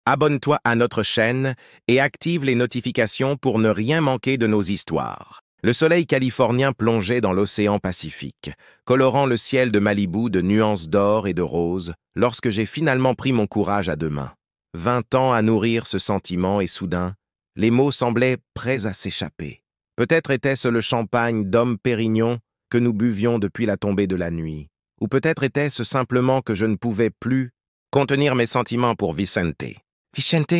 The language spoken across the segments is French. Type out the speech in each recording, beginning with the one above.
Abonne-toi à notre chaîne et active les notifications pour ne rien manquer de nos histoires. Le soleil californien plongeait dans l'océan Pacifique, colorant le ciel de Malibu de nuances d'or et de rose, lorsque j'ai finalement pris mon courage à deux mains. 20 ans à nourrir ce sentiment et soudain, les mots semblaient prêts à s'échapper. Peut-être était-ce le champagne Dom Pérignon que nous buvions depuis la tombée de la nuit, ou peut-être était-ce simplement que je ne pouvais plus contenir mes sentiments pour Vicente. « Vicente,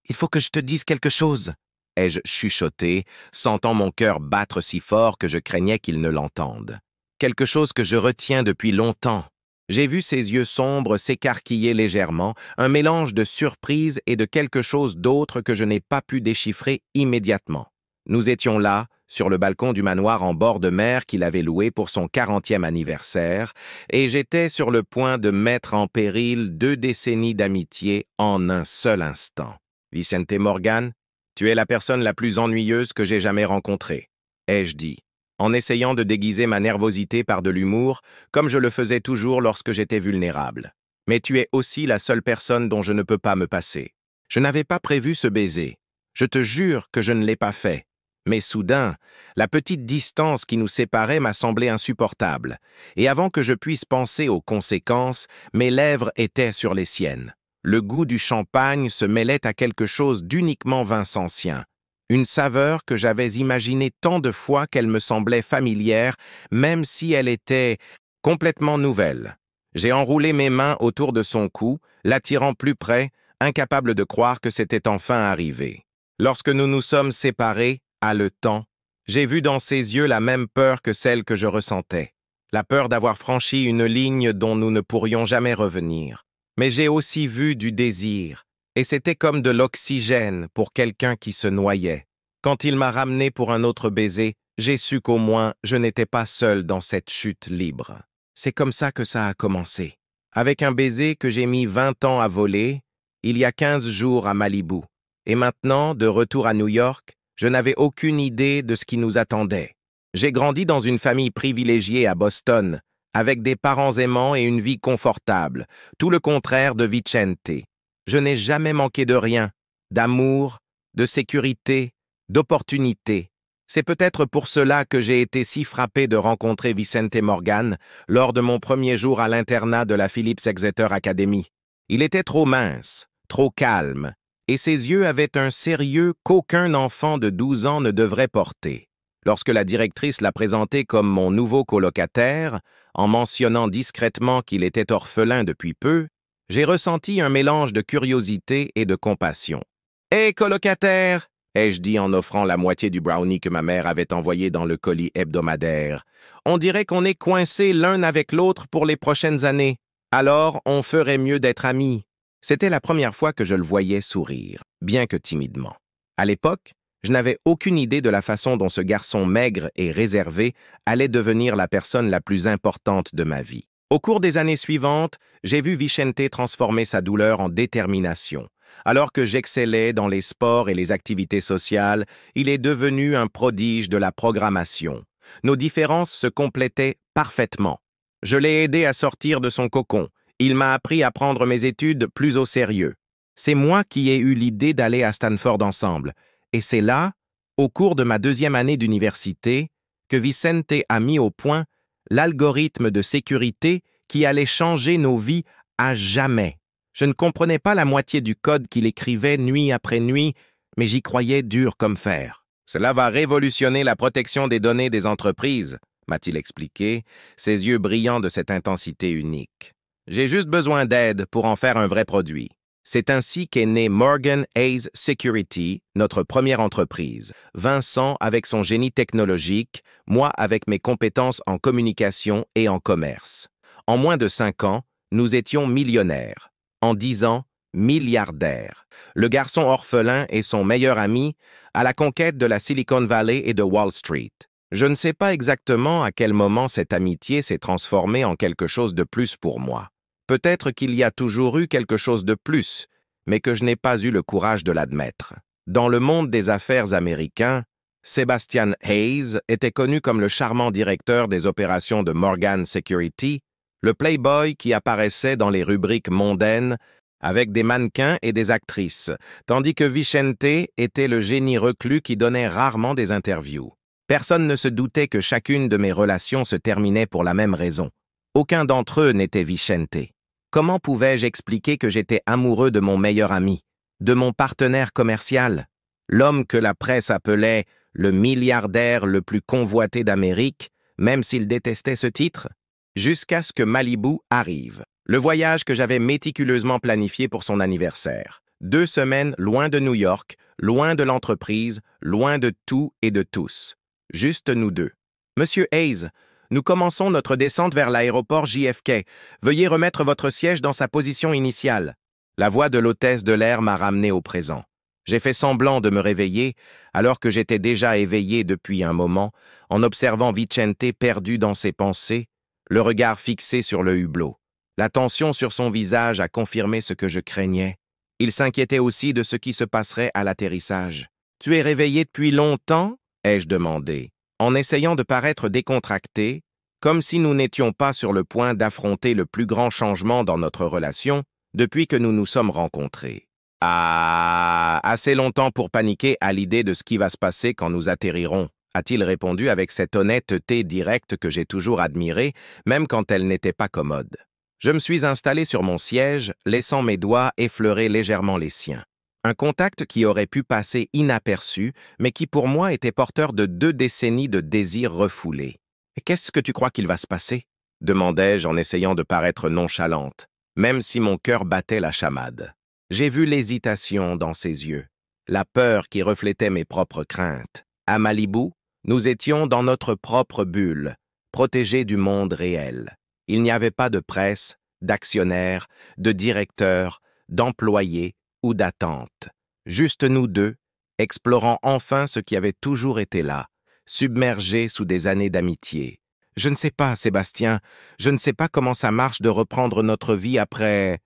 il faut que je te dise quelque chose !» ai-je chuchoté, sentant mon cœur battre si fort que je craignais qu'il ne l'entende. Quelque chose que je retiens depuis longtemps. J'ai vu ses yeux sombres s'écarquiller légèrement, un mélange de surprise et de quelque chose d'autre que je n'ai pas pu déchiffrer immédiatement. Nous étions là, sur le balcon du manoir en bord de mer qu'il avait loué pour son 40e anniversaire, et j'étais sur le point de mettre en péril 2 décennies d'amitié en un seul instant. « Vicente Morgan, tu es la personne la plus ennuyeuse que j'ai jamais rencontrée, » ai-je dit, en essayant de déguiser ma nervosité par de l'humour, comme je le faisais toujours lorsque j'étais vulnérable. « Mais tu es aussi la seule personne dont je ne peux pas me passer. Je n'avais pas prévu ce baiser. Je te jure que je ne l'ai pas fait. Mais soudain, la petite distance qui nous séparait m'a semblé insupportable, et avant que je puisse penser aux conséquences, mes lèvres étaient sur les siennes. Le goût du champagne se mêlait à quelque chose d'uniquement vincentien, une saveur que j'avais imaginée tant de fois qu'elle me semblait familière, même si elle était complètement nouvelle. J'ai enroulé mes mains autour de son cou, l'attirant plus près, incapable de croire que c'était enfin arrivé. Lorsque nous nous sommes séparés, haletant, j'ai vu dans ses yeux la même peur que celle que je ressentais, la peur d'avoir franchi une ligne dont nous ne pourrions jamais revenir. Mais j'ai aussi vu du désir, et c'était comme de l'oxygène pour quelqu'un qui se noyait. Quand il m'a ramené pour un autre baiser, j'ai su qu'au moins je n'étais pas seul dans cette chute libre. C'est comme ça que ça a commencé, avec un baiser que j'ai mis 20 ans à voler, il y a 15 jours à Malibu. Et maintenant, de retour à New York, je n'avais aucune idée de ce qui nous attendait. J'ai grandi dans une famille privilégiée à Boston, avec des parents aimants et une vie confortable, tout le contraire de Vicente. Je n'ai jamais manqué de rien, d'amour, de sécurité, d'opportunités. C'est peut-être pour cela que j'ai été si frappé de rencontrer Vicente Morgan lors de mon premier jour à l'internat de la Phillips Exeter Academy. Il était trop mince, trop calme, et ses yeux avaient un sérieux qu'aucun enfant de 12 ans ne devrait porter. Lorsque la directrice l'a présenté comme mon nouveau colocataire, en mentionnant discrètement qu'il était orphelin depuis peu, j'ai ressenti un mélange de curiosité et de compassion. « Hé, colocataire !» ai-je dit en offrant la moitié du brownie que ma mère avait envoyé dans le colis hebdomadaire. « On dirait qu'on est coincés l'un avec l'autre pour les prochaines années. Alors, on ferait mieux d'être amis. » C'était la première fois que je le voyais sourire, bien que timidement. À l'époque, je n'avais aucune idée de la façon dont ce garçon maigre et réservé allait devenir la personne la plus importante de ma vie. Au cours des années suivantes, j'ai vu Vicente transformer sa douleur en détermination. Alors que j'excellais dans les sports et les activités sociales, il est devenu un prodige de la programmation. Nos différences se complétaient parfaitement. Je l'ai aidé à sortir de son cocon. Il m'a appris à prendre mes études plus au sérieux. C'est moi qui ai eu l'idée d'aller à Stanford ensemble. Et c'est là, au cours de ma 2e année d'université, que Vicente a mis au point l'algorithme de sécurité qui allait changer nos vies à jamais. Je ne comprenais pas la moitié du code qu'il écrivait nuit après nuit, mais j'y croyais dur comme fer. « Cela va révolutionner la protection des données des entreprises », m'a-t-il expliqué, ses yeux brillants de cette intensité unique. J'ai juste besoin d'aide pour en faire un vrai produit. C'est ainsi qu'est née Morgan Hayes Security, notre première entreprise. Vincent avec son génie technologique, moi avec mes compétences en communication et en commerce. En moins de 5 ans, nous étions millionnaires. En 10 ans, milliardaires. Le garçon orphelin et son meilleur ami à la conquête de la Silicon Valley et de Wall Street. Je ne sais pas exactement à quel moment cette amitié s'est transformée en quelque chose de plus pour moi. Peut-être qu'il y a toujours eu quelque chose de plus, mais que je n'ai pas eu le courage de l'admettre. Dans le monde des affaires américain, Sebastian Hayes était connu comme le charmant directeur des opérations de Morgan Security, le playboy qui apparaissait dans les rubriques mondaines avec des mannequins et des actrices, tandis que Vicente était le génie reclus qui donnait rarement des interviews. Personne ne se doutait que chacune de mes relations se terminait pour la même raison. Aucun d'entre eux n'était Vicente. Comment pouvais-je expliquer que j'étais amoureux de mon meilleur ami, de mon partenaire commercial, l'homme que la presse appelait le milliardaire le plus convoité d'Amérique, même s'il détestait ce titre? Jusqu'à ce que Malibu arrive. Le voyage que j'avais méticuleusement planifié pour son anniversaire. 2 semaines loin de New York, loin de l'entreprise, loin de tout et de tous. Juste nous deux. Monsieur Hayes, nous commençons notre descente vers l'aéroport JFK. Veuillez remettre votre siège dans sa position initiale. La voix de l'hôtesse de l'air m'a ramené au présent. J'ai fait semblant de me réveiller, alors que j'étais déjà éveillé depuis un moment, en observant Vicente perdu dans ses pensées, le regard fixé sur le hublot. La tension sur son visage a confirmé ce que je craignais. Il s'inquiétait aussi de ce qui se passerait à l'atterrissage. « Tu es réveillé depuis longtemps ?» ai-je demandé, en essayant de paraître décontracté, comme si nous n'étions pas sur le point d'affronter le plus grand changement dans notre relation depuis que nous nous sommes rencontrés. « Ah, assez longtemps pour paniquer à l'idée de ce qui va se passer quand nous atterrirons, » a-t-il répondu avec cette honnêteté directe que j'ai toujours admirée, même quand elle n'était pas commode. Je me suis installé sur mon siège, laissant mes doigts effleurer légèrement les siens. Un contact qui aurait pu passer inaperçu, mais qui pour moi était porteur de 2 décennies de désirs refoulés. « Qu'est-ce que tu crois qu'il va se passer ?» demandai-je en essayant de paraître nonchalante, même si mon cœur battait la chamade. J'ai vu l'hésitation dans ses yeux, la peur qui reflétait mes propres craintes. À Malibu, nous étions dans notre propre bulle, protégés du monde réel. Il n'y avait pas de presse, d'actionnaires, de directeurs, d'employés ou d'attentes. Juste nous deux, explorant enfin ce qui avait toujours été là, submergés sous des années d'amitié. Je ne sais pas, Sébastien, je ne sais pas comment ça marche de reprendre notre vie après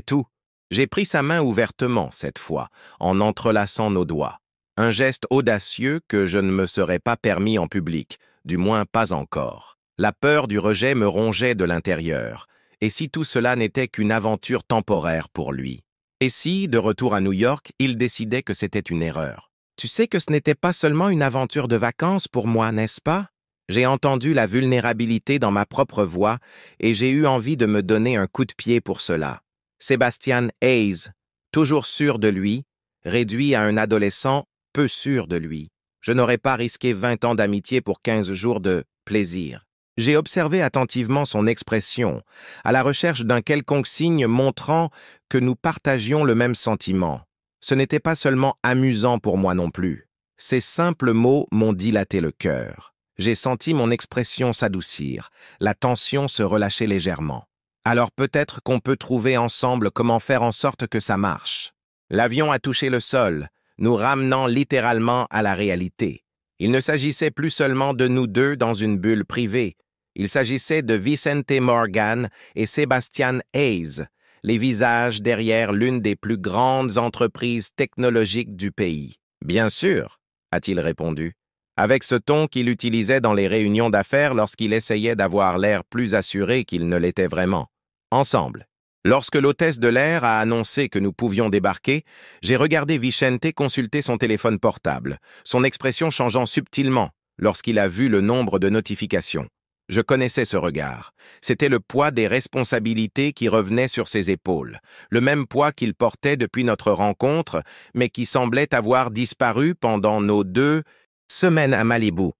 tout. J'ai pris sa main ouvertement cette fois, en entrelaçant nos doigts. Un geste audacieux que je ne me serais pas permis en public, du moins pas encore. La peur du rejet me rongeait de l'intérieur. Et si tout cela n'était qu'une aventure temporaire pour lui? Et si, de retour à New York, il décidait que c'était une erreur? Tu sais que ce n'était pas seulement une aventure de vacances pour moi, n'est-ce pas? J'ai entendu la vulnérabilité dans ma propre voix et j'ai eu envie de me donner un coup de pied pour cela. Sebastian Hayes, toujours sûr de lui, réduit à un adolescent peu sûr de lui. Je n'aurais pas risqué 20 ans d'amitié pour 15 jours de plaisir. J'ai observé attentivement son expression, à la recherche d'un quelconque signe montrant que nous partagions le même sentiment. Ce n'était pas seulement amusant pour moi non plus. Ces simples mots m'ont dilaté le cœur. J'ai senti mon expression s'adoucir, la tension se relâcher légèrement. Alors peut-être qu'on peut trouver ensemble comment faire en sorte que ça marche. L'avion a touché le sol, nous ramenant littéralement à la réalité. Il ne s'agissait plus seulement de nous deux dans une bulle privée. Il s'agissait de Vicente Morgan et Sebastian Hayes, les visages derrière l'une des plus grandes entreprises technologiques du pays. « Bien sûr », a-t-il répondu, avec ce ton qu'il utilisait dans les réunions d'affaires lorsqu'il essayait d'avoir l'air plus assuré qu'il ne l'était vraiment. Ensemble. Lorsque l'hôtesse de l'air a annoncé que nous pouvions débarquer, j'ai regardé Vicente consulter son téléphone portable, son expression changeant subtilement lorsqu'il a vu le nombre de notifications. Je connaissais ce regard. C'était le poids des responsabilités qui revenaient sur ses épaules, le même poids qu'il portait depuis notre rencontre, mais qui semblait avoir disparu pendant nos 2 semaines à Malibu.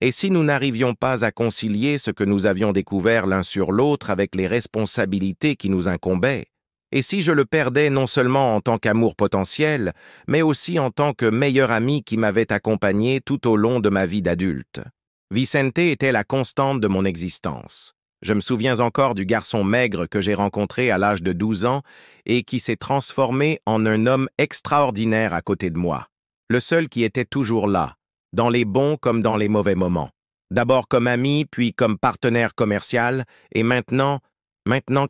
Et si nous n'arrivions pas à concilier ce que nous avions découvert l'un sur l'autre avec les responsabilités qui nous incombaient? Et si je le perdais non seulement en tant qu'amour potentiel, mais aussi en tant que meilleur ami qui m'avait accompagné tout au long de ma vie d'adulte? Vicente était la constante de mon existence. Je me souviens encore du garçon maigre que j'ai rencontré à l'âge de 12 ans et qui s'est transformé en un homme extraordinaire à côté de moi. Le seul qui était toujours là, dans les bons comme dans les mauvais moments. D'abord comme ami, puis comme partenaire commercial, et maintenant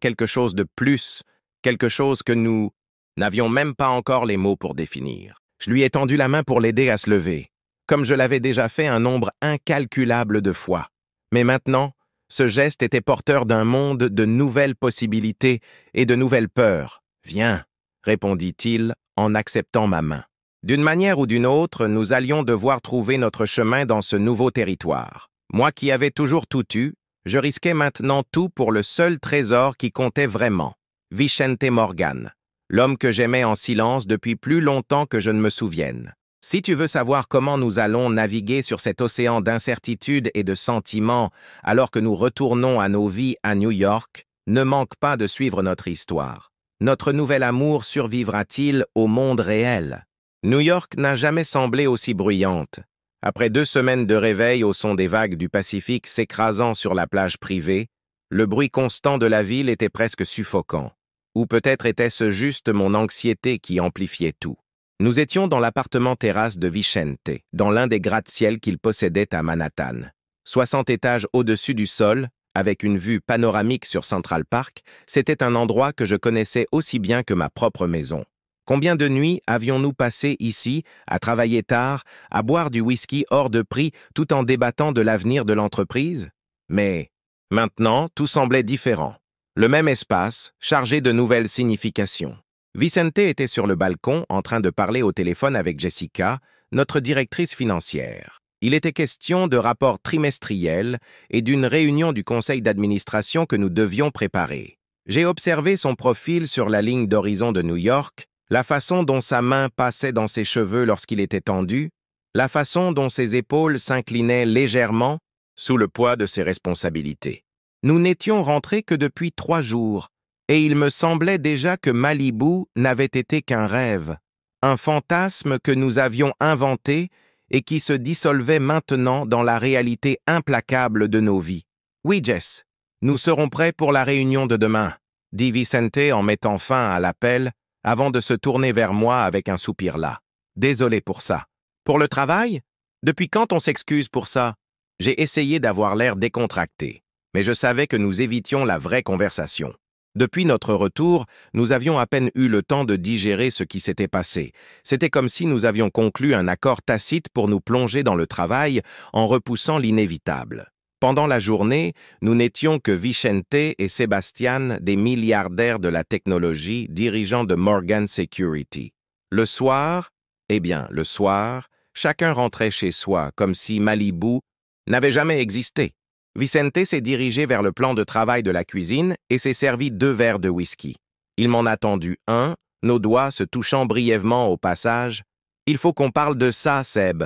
quelque chose de plus, quelque chose que nous n'avions même pas encore les mots pour définir. Je lui ai tendu la main pour l'aider à se lever, comme je l'avais déjà fait un nombre incalculable de fois. Mais maintenant, ce geste était porteur d'un monde de nouvelles possibilités et de nouvelles peurs. « Viens », répondit-il en acceptant ma main. D'une manière ou d'une autre, nous allions devoir trouver notre chemin dans ce nouveau territoire. Moi qui avais toujours tout eu, je risquais maintenant tout pour le seul trésor qui comptait vraiment, Vicente Morgan, l'homme que j'aimais en silence depuis plus longtemps que je ne me souvienne. Si tu veux savoir comment nous allons naviguer sur cet océan d'incertitude et de sentiments alors que nous retournons à nos vies à New York, ne manque pas de suivre notre histoire. Notre nouvel amour survivra-t-il au monde réel? New York n'a jamais semblé aussi bruyante. Après 2 semaines de réveil au son des vagues du Pacifique s'écrasant sur la plage privée, le bruit constant de la ville était presque suffocant. Ou peut-être était-ce juste mon anxiété qui amplifiait tout. Nous étions dans l'appartement terrasse de Vicente, dans l'un des gratte-ciels qu'il possédait à Manhattan. 60 étages au-dessus du sol, avec une vue panoramique sur Central Park, c'était un endroit que je connaissais aussi bien que ma propre maison. Combien de nuits avions-nous passé ici, à travailler tard, à boire du whisky hors de prix tout en débattant de l'avenir de l'entreprise? Mais maintenant, tout semblait différent. Le même espace, chargé de nouvelles significations. Vicente était sur le balcon en train de parler au téléphone avec Jessica, notre directrice financière. Il était question de rapports trimestriels et d'une réunion du conseil d'administration que nous devions préparer. J'ai observé son profil sur la ligne d'horizon de New York, la façon dont sa main passait dans ses cheveux lorsqu'il était tendu, la façon dont ses épaules s'inclinaient légèrement sous le poids de ses responsabilités. Nous n'étions rentrés que depuis 3 jours, et il me semblait déjà que Malibu n'avait été qu'un rêve, un fantasme que nous avions inventé et qui se dissolvait maintenant dans la réalité implacable de nos vies. « Oui, Jess, nous serons prêts pour la réunion de demain », dit Vicente en mettant fin à l'appel, avant de se tourner vers moi avec un soupir las. Désolé pour ça. Pour le travail? Depuis quand on s'excuse pour ça? J'ai essayé d'avoir l'air décontracté, mais je savais que nous évitions la vraie conversation. Depuis notre retour, nous avions à peine eu le temps de digérer ce qui s'était passé. C'était comme si nous avions conclu un accord tacite pour nous plonger dans le travail en repoussant l'inévitable. Pendant la journée, nous n'étions que Vicente et Sébastien, des milliardaires de la technologie, dirigeants de Morgan Security. Le soir, chacun rentrait chez soi, comme si Malibu n'avait jamais existé. Vicente s'est dirigé vers le plan de travail de la cuisine et s'est servi 2 verres de whisky. Il m'en a tendu un, nos doigts se touchant brièvement au passage. « Il faut qu'on parle de ça, Seb »,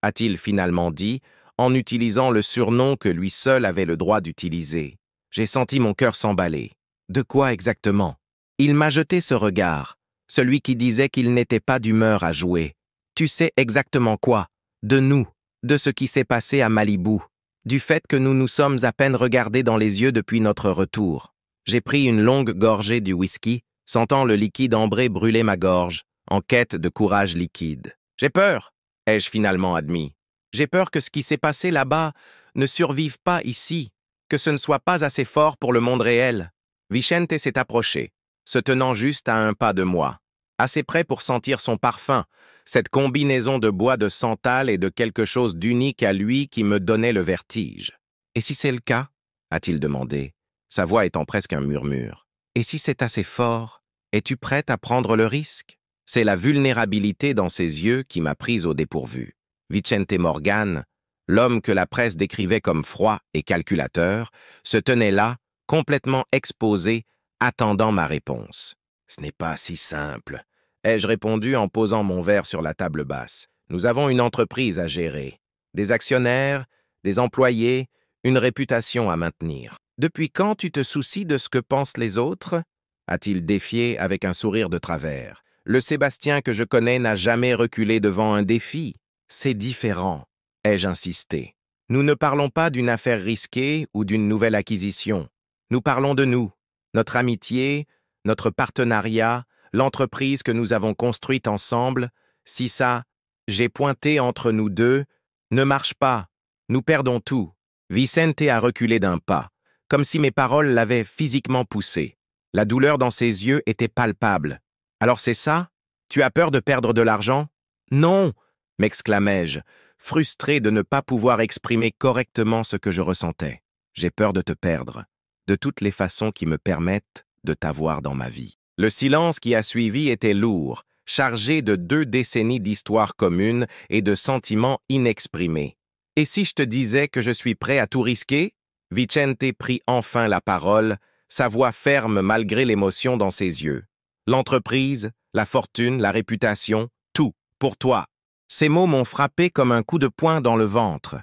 a-t-il finalement dit, en utilisant le surnom que lui seul avait le droit d'utiliser. J'ai senti mon cœur s'emballer. De quoi exactement? Il m'a jeté ce regard, celui qui disait qu'il n'était pas d'humeur à jouer. Tu sais exactement quoi? De nous, de ce qui s'est passé à Malibu, du fait que nous nous sommes à peine regardés dans les yeux depuis notre retour. J'ai pris une longue gorgée du whisky, sentant le liquide ambré brûler ma gorge, en quête de courage liquide. « J'ai peur », ai-je finalement admis. J'ai peur que ce qui s'est passé là-bas ne survive pas ici, que ce ne soit pas assez fort pour le monde réel. Vicente s'est approché, se tenant juste à un pas de moi, assez près pour sentir son parfum, cette combinaison de bois de santal et de quelque chose d'unique à lui qui me donnait le vertige. « Et si c'est le cas ?» a-t-il demandé, sa voix étant presque un murmure. « Et si c'est assez fort, es-tu prête à prendre le risque ?» C'est la vulnérabilité dans ses yeux qui m'a prise au dépourvu. Vicente Morgan, l'homme que la presse décrivait comme froid et calculateur, se tenait là, complètement exposé, attendant ma réponse. « Ce n'est pas si simple », ai-je répondu en posant mon verre sur la table basse. « Nous avons une entreprise à gérer, des actionnaires, des employés, une réputation à maintenir. Depuis quand tu te soucies de ce que pensent les autres ?» a-t-il défié avec un sourire de travers. « Le Sébastien que je connais n'a jamais reculé devant un défi. C'est différent, ai-je insisté. Nous ne parlons pas d'une affaire risquée ou d'une nouvelle acquisition. Nous parlons de nous, notre amitié, notre partenariat, l'entreprise que nous avons construite ensemble. Si ça, j'ai pointé entre nous deux, ne marche pas, nous perdons tout. » Vicente a reculé d'un pas, comme si mes paroles l'avaient physiquement poussé. La douleur dans ses yeux était palpable. « Alors c'est ça? Tu as peur de perdre de l'argent? »« Non !» m'exclamai-je, frustré de ne pas pouvoir exprimer correctement ce que je ressentais. « J'ai peur de te perdre, de toutes les façons qui me permettent de t'avoir dans ma vie. » Le silence qui a suivi était lourd, chargé de 2 décennies d'histoire commune et de sentiments inexprimés. « Et si je te disais que je suis prêt à tout risquer ?» Vicente prit enfin la parole, sa voix ferme malgré l'émotion dans ses yeux. « L'entreprise, la fortune, la réputation, tout, pour toi. » Ces mots m'ont frappé comme un coup de poing dans le ventre.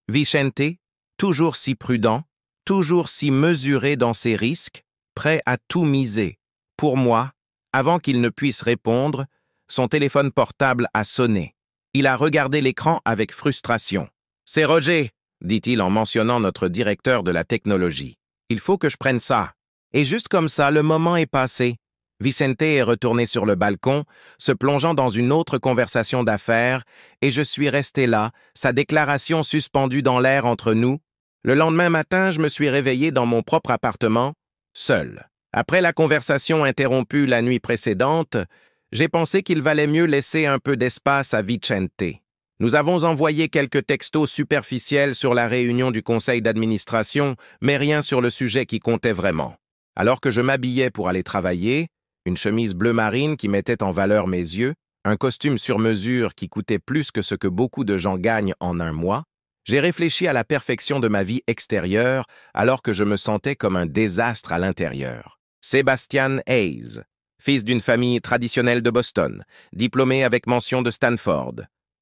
Vicente, toujours si prudent, toujours si mesuré dans ses risques, prêt à tout miser. Pour moi, avant qu'il ne puisse répondre, son téléphone portable a sonné. Il a regardé l'écran avec frustration. « C'est Roger !» dit-il en mentionnant notre directeur de la technologie. « Il faut que je prenne ça. » Et juste comme ça, le moment est passé. Vicente est retourné sur le balcon, se plongeant dans une autre conversation d'affaires, et je suis resté là, sa déclaration suspendue dans l'air entre nous. Le lendemain matin, je me suis réveillé dans mon propre appartement, seul. Après la conversation interrompue la nuit précédente, j'ai pensé qu'il valait mieux laisser un peu d'espace à Vicente. Nous avons envoyé quelques textos superficiels sur la réunion du conseil d'administration, mais rien sur le sujet qui comptait vraiment. Alors que je m'habillais pour aller travailler, une chemise bleu marine qui mettait en valeur mes yeux, un costume sur mesure qui coûtait plus que ce que beaucoup de gens gagnent en un mois, j'ai réfléchi à la perfection de ma vie extérieure alors que je me sentais comme un désastre à l'intérieur. Sebastian Hayes, fils d'une famille traditionnelle de Boston, diplômé avec mention de Stanford,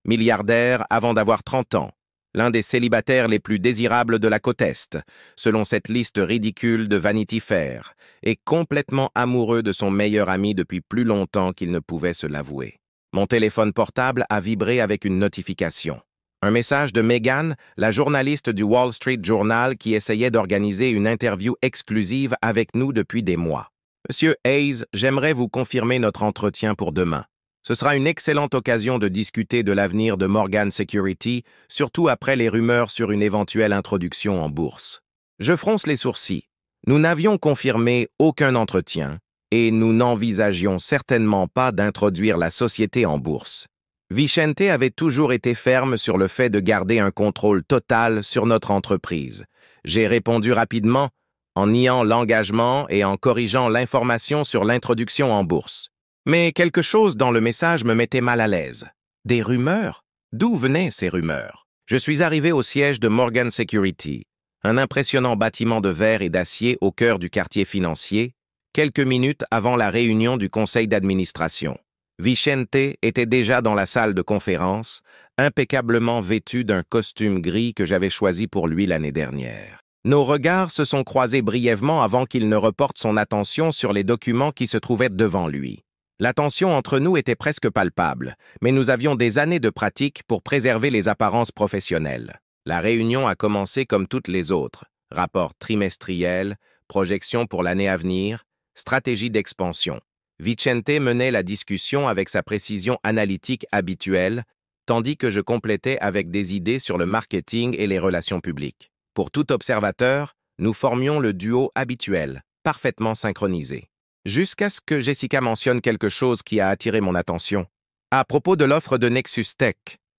milliardaire avant d'avoir 30 ans, l'un des célibataires les plus désirables de la côte Est, selon cette liste ridicule de Vanity Fair, et complètement amoureux de son meilleur ami depuis plus longtemps qu'il ne pouvait se l'avouer. Mon téléphone portable a vibré avec une notification. Un message de Meghan, la journaliste du Wall Street Journal qui essayait d'organiser une interview exclusive avec nous depuis des mois. « Monsieur Hayes, j'aimerais vous confirmer notre entretien pour demain. Ce sera une excellente occasion de discuter de l'avenir de Morgan Security, surtout après les rumeurs sur une éventuelle introduction en bourse. » Je fronce les sourcils. Nous n'avions confirmé aucun entretien et nous n'envisagions certainement pas d'introduire la société en bourse. Vicente avait toujours été ferme sur le fait de garder un contrôle total sur notre entreprise. J'ai répondu rapidement, en niant l'engagement et en corrigeant l'information sur l'introduction en bourse. Mais quelque chose dans le message me mettait mal à l'aise. Des rumeurs? D'où venaient ces rumeurs? Je suis arrivé au siège de Morgan Security, un impressionnant bâtiment de verre et d'acier au cœur du quartier financier, quelques minutes avant la réunion du conseil d'administration. Vicente était déjà dans la salle de conférence, impeccablement vêtu d'un costume gris que j'avais choisi pour lui l'année dernière. Nos regards se sont croisés brièvement avant qu'il ne reporte son attention sur les documents qui se trouvaient devant lui. La tension entre nous était presque palpable, mais nous avions des années de pratique pour préserver les apparences professionnelles. La réunion a commencé comme toutes les autres. Rapport trimestriel, projection pour l'année à venir, stratégie d'expansion. Vicente menait la discussion avec sa précision analytique habituelle, tandis que je complétais avec des idées sur le marketing et les relations publiques. Pour tout observateur, nous formions le duo habituel, parfaitement synchronisé. Jusqu'à ce que Jessica mentionne quelque chose qui a attiré mon attention. « À propos de l'offre de Nexus Tech »,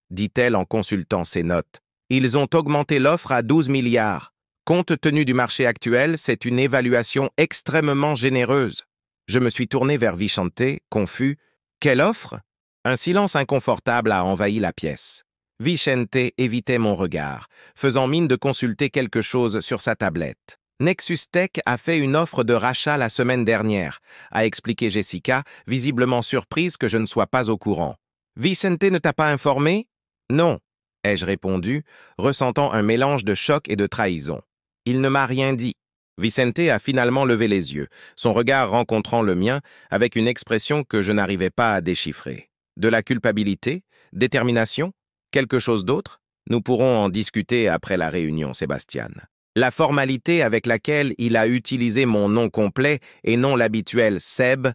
dit-elle en consultant ses notes, « ils ont augmenté l'offre à 12 milliards. Compte tenu du marché actuel, c'est une évaluation extrêmement généreuse. » Je me suis tourné vers Vicente, confus. « Quelle offre ?» Un silence inconfortable a envahi la pièce. Vicente évitait mon regard, faisant mine de consulter quelque chose sur sa tablette. « Nexus Tech a fait une offre de rachat la semaine dernière », a expliqué Jessica, visiblement surprise que je ne sois pas au courant. « Vicente ne t'a pas informé ?»« Non », ai-je répondu, ressentant un mélange de choc et de trahison. « Il ne m'a rien dit. » Vicente a finalement levé les yeux, son regard rencontrant le mien avec une expression que je n'arrivais pas à déchiffrer. De la culpabilité? Détermination? Quelque chose d'autre? Nous pourrons en discuter après la réunion, Sébastien. La formalité avec laquelle il a utilisé mon nom complet et non l'habituel Seb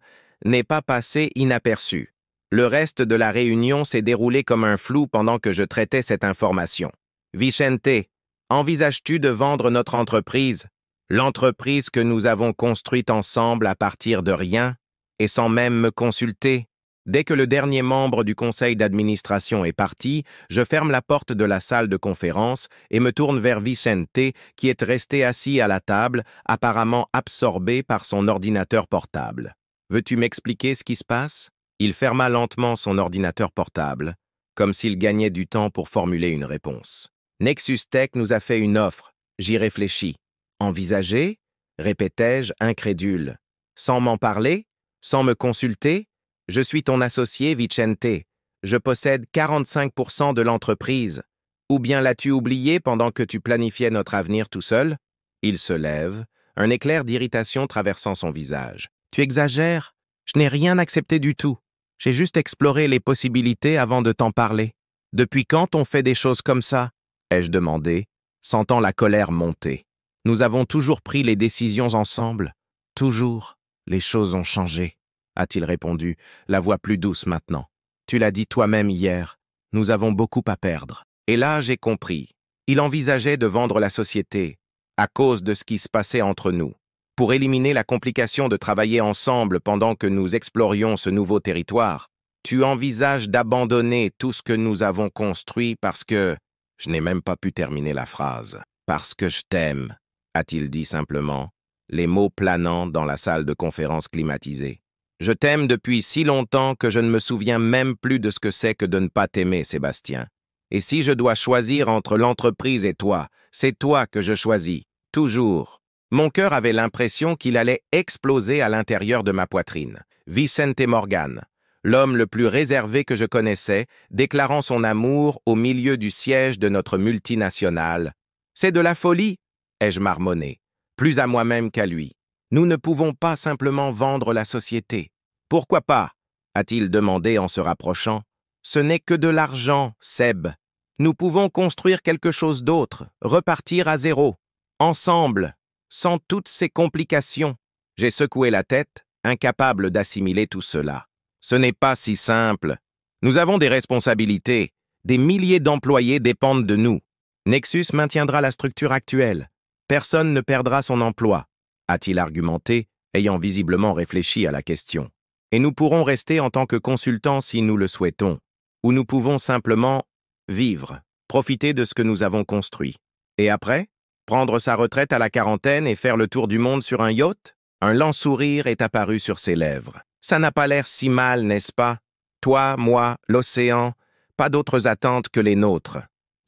n'est pas passée inaperçue. Le reste de la réunion s'est déroulé comme un flou pendant que je traitais cette information. Vicente, envisages-tu de vendre notre entreprise? L'entreprise que nous avons construite ensemble à partir de rien et sans même me consulter? Dès que le dernier membre du conseil d'administration est parti, je ferme la porte de la salle de conférence et me tourne vers Vicente, qui est resté assis à la table, apparemment absorbé par son ordinateur portable. Veux-tu m'expliquer ce qui se passe? Il ferma lentement son ordinateur portable, comme s'il gagnait du temps pour formuler une réponse. Nexus Tech nous a fait une offre. J'y réfléchis. Envisager? Répétai-je, incrédule. Sans m'en parler? Sans me consulter? Je suis ton associé, Vicente. Je possède 45% de l'entreprise. Ou bien l'as-tu oublié pendant que tu planifiais notre avenir tout seul? Il se lève, un éclair d'irritation traversant son visage. Tu exagères? Je n'ai rien accepté du tout. J'ai juste exploré les possibilités avant de t'en parler. Depuis quand on fait des choses comme ça? Ai-je demandé, sentant la colère monter. Nous avons toujours pris les décisions ensemble. Toujours. Les choses ont changé, a-t-il répondu, la voix plus douce maintenant. Tu l'as dit toi-même hier. Nous avons beaucoup à perdre. Et là, j'ai compris. Il envisageait de vendre la société, à cause de ce qui se passait entre nous, pour éliminer la complication de travailler ensemble pendant que nous explorions ce nouveau territoire. Tu envisages d'abandonner tout ce que nous avons construit parce que... Je n'ai même pas pu terminer la phrase. Parce que je t'aime, a-t-il dit simplement, les mots planant dans la salle de conférence climatisée. Je t'aime depuis si longtemps que je ne me souviens même plus de ce que c'est que de ne pas t'aimer, Sébastien. Et si je dois choisir entre l'entreprise et toi, c'est toi que je choisis, toujours. Mon cœur avait l'impression qu'il allait exploser à l'intérieur de ma poitrine. Vicente Morgan, l'homme le plus réservé que je connaissais, déclarant son amour au milieu du siège de notre multinationale. C'est de la folie, ai-je marmonné, plus à moi-même qu'à lui. Nous ne pouvons pas simplement vendre la société. Pourquoi pas? A-t-il demandé en se rapprochant. Ce n'est que de l'argent, Seb. Nous pouvons construire quelque chose d'autre, repartir à zéro, ensemble, sans toutes ces complications. J'ai secoué la tête, incapable d'assimiler tout cela. Ce n'est pas si simple. Nous avons des responsabilités. Des milliers d'employés dépendent de nous. Nexus maintiendra la structure actuelle. Personne ne perdra son emploi, a-t-il argumenté, ayant visiblement réfléchi à la question. Et nous pourrons rester en tant que consultants si nous le souhaitons. Ou nous pouvons simplement vivre, profiter de ce que nous avons construit. Et après, prendre sa retraite à la quarantaine et faire le tour du monde sur un yacht? Un lent sourire est apparu sur ses lèvres. Ça n'a pas l'air si mal, n'est-ce pas? Toi, moi, l'océan, pas d'autres attentes que les nôtres.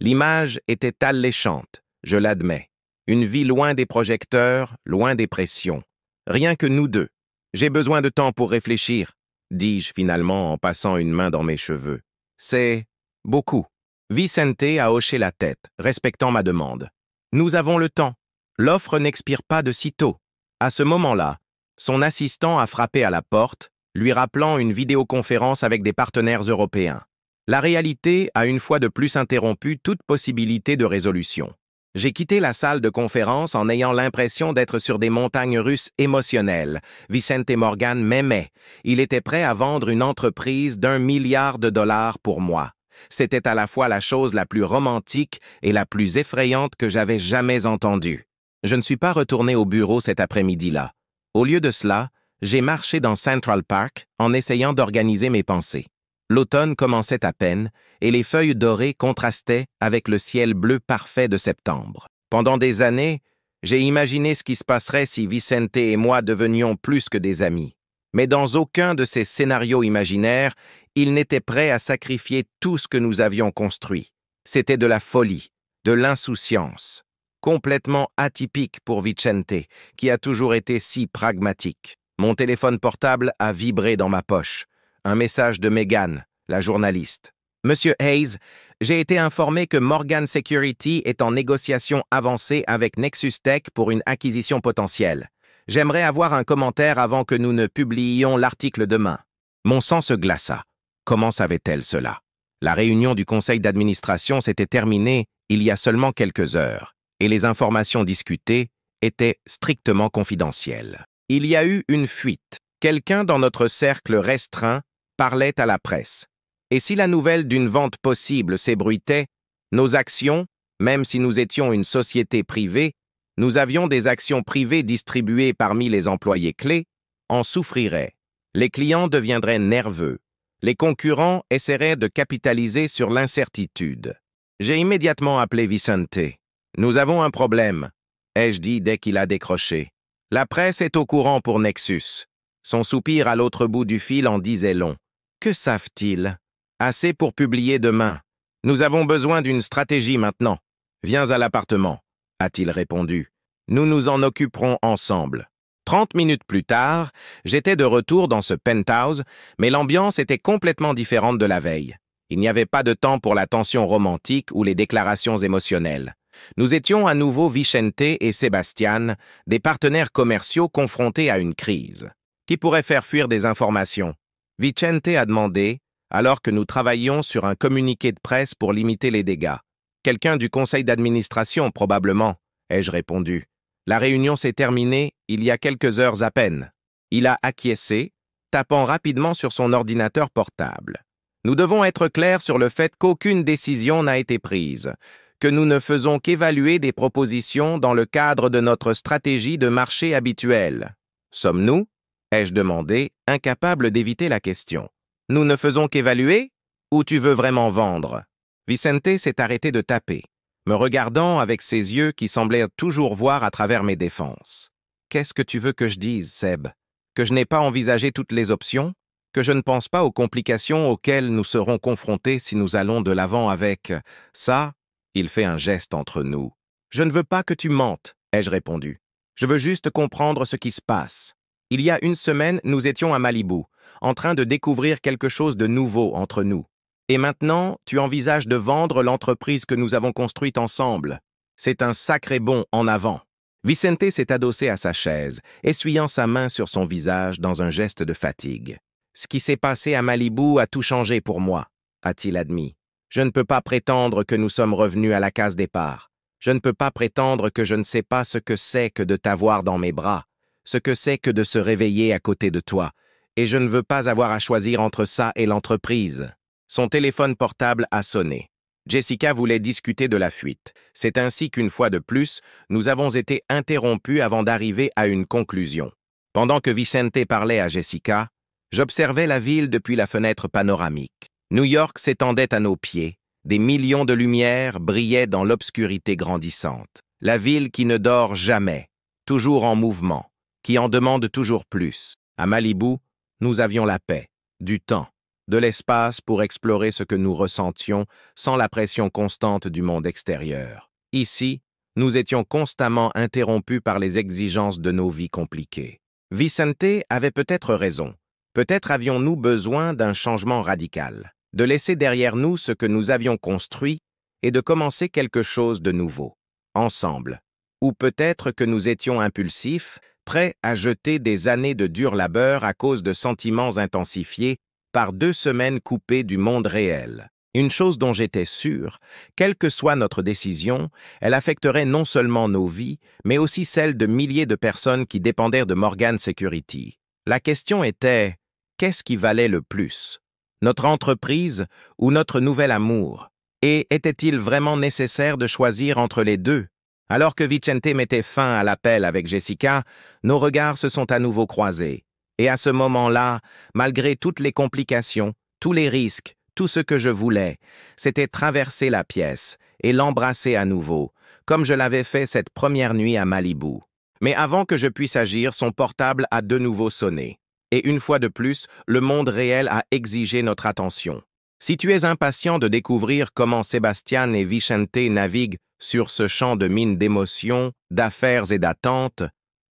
L'image était alléchante, je l'admets. Une vie loin des projecteurs, loin des pressions. Rien que nous deux. J'ai besoin de temps pour réfléchir, dis-je finalement en passant une main dans mes cheveux. C'est beaucoup. Vicente a hoché la tête, respectant ma demande. Nous avons le temps. L'offre n'expire pas de sitôt. À ce moment-là, son assistant a frappé à la porte, lui rappelant une vidéoconférence avec des partenaires européens. La réalité a une fois de plus interrompu toute possibilité de résolution. J'ai quitté la salle de conférence en ayant l'impression d'être sur des montagnes russes émotionnelles. Vicente Morgan m'aimait. Il était prêt à vendre une entreprise d'1 milliard de dollars pour moi. C'était à la fois la chose la plus romantique et la plus effrayante que j'avais jamais entendue. Je ne suis pas retourné au bureau cet après-midi-là. Au lieu de cela, j'ai marché dans Central Park en essayant d'organiser mes pensées. L'automne commençait à peine et les feuilles dorées contrastaient avec le ciel bleu parfait de septembre. Pendant des années, j'ai imaginé ce qui se passerait si Vicente et moi devenions plus que des amis. Mais dans aucun de ces scénarios imaginaires, il n'était prêt à sacrifier tout ce que nous avions construit. C'était de la folie, de l'insouciance, complètement atypique pour Vicente, qui a toujours été si pragmatique. Mon téléphone portable a vibré dans ma poche. Un message de Megan, la journaliste. « Monsieur Hayes, j'ai été informé que Morgan Security est en négociation avancée avec Nexus Tech pour une acquisition potentielle. J'aimerais avoir un commentaire avant que nous ne publiions l'article demain. » Mon sang se glaça. Comment savait-elle cela? La réunion du conseil d'administration s'était terminée il y a seulement quelques heures, et les informations discutées étaient strictement confidentielles. Il y a eu une fuite. Quelqu'un dans notre cercle restreint parlait à la presse. Et si la nouvelle d'une vente possible s'ébruitait, nos actions, même si nous étions une société privée, nous avions des actions privées distribuées parmi les employés clés, en souffriraient. Les clients deviendraient nerveux. Les concurrents essaieraient de capitaliser sur l'incertitude. J'ai immédiatement appelé Vicente. « Nous avons un problème », ai-je dit dès qu'il a décroché. « La presse est au courant pour Nexus. Son soupir à l'autre bout du fil en disait long. Que savent-ils? Assez pour publier demain. Nous avons besoin d'une stratégie maintenant. Viens à l'appartement, a-t-il répondu. Nous nous en occuperons ensemble. 30 minutes plus tard, j'étais de retour dans ce penthouse, mais l'ambiance était complètement différente de la veille. Il n'y avait pas de temps pour la tension romantique ou les déclarations émotionnelles. Nous étions à nouveau Vicente et Sébastien, des partenaires commerciaux confrontés à une crise. Qui pourrait faire fuir des informations? Vicente a demandé, alors que nous travaillions sur un communiqué de presse pour limiter les dégâts. Quelqu'un du conseil d'administration, probablement, ai-je répondu. La réunion s'est terminée il y a quelques heures à peine. Il a acquiescé, tapant rapidement sur son ordinateur portable. Nous devons être clairs sur le fait qu'aucune décision n'a été prise, que nous ne faisons qu'évaluer des propositions dans le cadre de notre stratégie de marché habituelle. Sommes-nous? Ai-je demandé, incapable d'éviter la question. Nous ne faisons qu'évaluer? Ou tu veux vraiment vendre? Vicente s'est arrêté de taper, me regardant avec ses yeux qui semblaient toujours voir à travers mes défenses. Qu'est-ce que tu veux que je dise, Seb? Que je n'ai pas envisagé toutes les options? Que je ne pense pas aux complications auxquelles nous serons confrontés si nous allons de l'avant avec ça? Il fait un geste entre nous. Je ne veux pas que tu mentes, ai-je répondu. Je veux juste comprendre ce qui se passe. Il y a une semaine, nous étions à Malibu, en train de découvrir quelque chose de nouveau entre nous. Et maintenant, tu envisages de vendre l'entreprise que nous avons construite ensemble. C'est un sacré bond en avant. Vicente s'est adossé à sa chaise, essuyant sa main sur son visage dans un geste de fatigue. Ce qui s'est passé à Malibu a tout changé pour moi, a-t-il admis. Je ne peux pas prétendre que nous sommes revenus à la case départ. Je ne peux pas prétendre que je ne sais pas ce que c'est que de t'avoir dans mes bras, ce que c'est que de se réveiller à côté de toi, et je ne veux pas avoir à choisir entre ça et l'entreprise. Son téléphone portable a sonné. Jessica voulait discuter de la fuite. C'est ainsi qu'une fois de plus, nous avons été interrompus avant d'arriver à une conclusion. Pendant que Vicente parlait à Jessica, j'observais la ville depuis la fenêtre panoramique. New York s'étendait à nos pieds. Des millions de lumières brillaient dans l'obscurité grandissante. La ville qui ne dort jamais, toujours en mouvement, qui en demande toujours plus. À Malibu, nous avions la paix, du temps, de l'espace pour explorer ce que nous ressentions sans la pression constante du monde extérieur. Ici, nous étions constamment interrompus par les exigences de nos vies compliquées. Vicente avait peut-être raison. Peut-être avions-nous besoin d'un changement radical, de laisser derrière nous ce que nous avions construit et de commencer quelque chose de nouveau, ensemble. Ou peut-être que nous étions impulsifs, prêts à jeter des années de dur labeur à cause de sentiments intensifiés par 2 semaines coupées du monde réel. Une chose dont j'étais sûr, quelle que soit notre décision, elle affecterait non seulement nos vies, mais aussi celles de milliers de personnes qui dépendaient de Morgan Security. La question était, qu'est-ce qui valait le plus? Notre entreprise ou notre nouvel amour? Et était-il vraiment nécessaire de choisir entre les deux? Alors que Vicente mettait fin à l'appel avec Jessica, nos regards se sont à nouveau croisés. Et à ce moment-là, malgré toutes les complications, tous les risques, tout ce que je voulais, c'était traverser la pièce et l'embrasser à nouveau, comme je l'avais fait cette première nuit à Malibu. Mais avant que je puisse agir, son portable a de nouveau sonné. Et une fois de plus, le monde réel a exigé notre attention. Si tu es impatient de découvrir comment Sébastien et Vicente naviguent sur ce champ de mines d'émotions, d'affaires et d'attentes,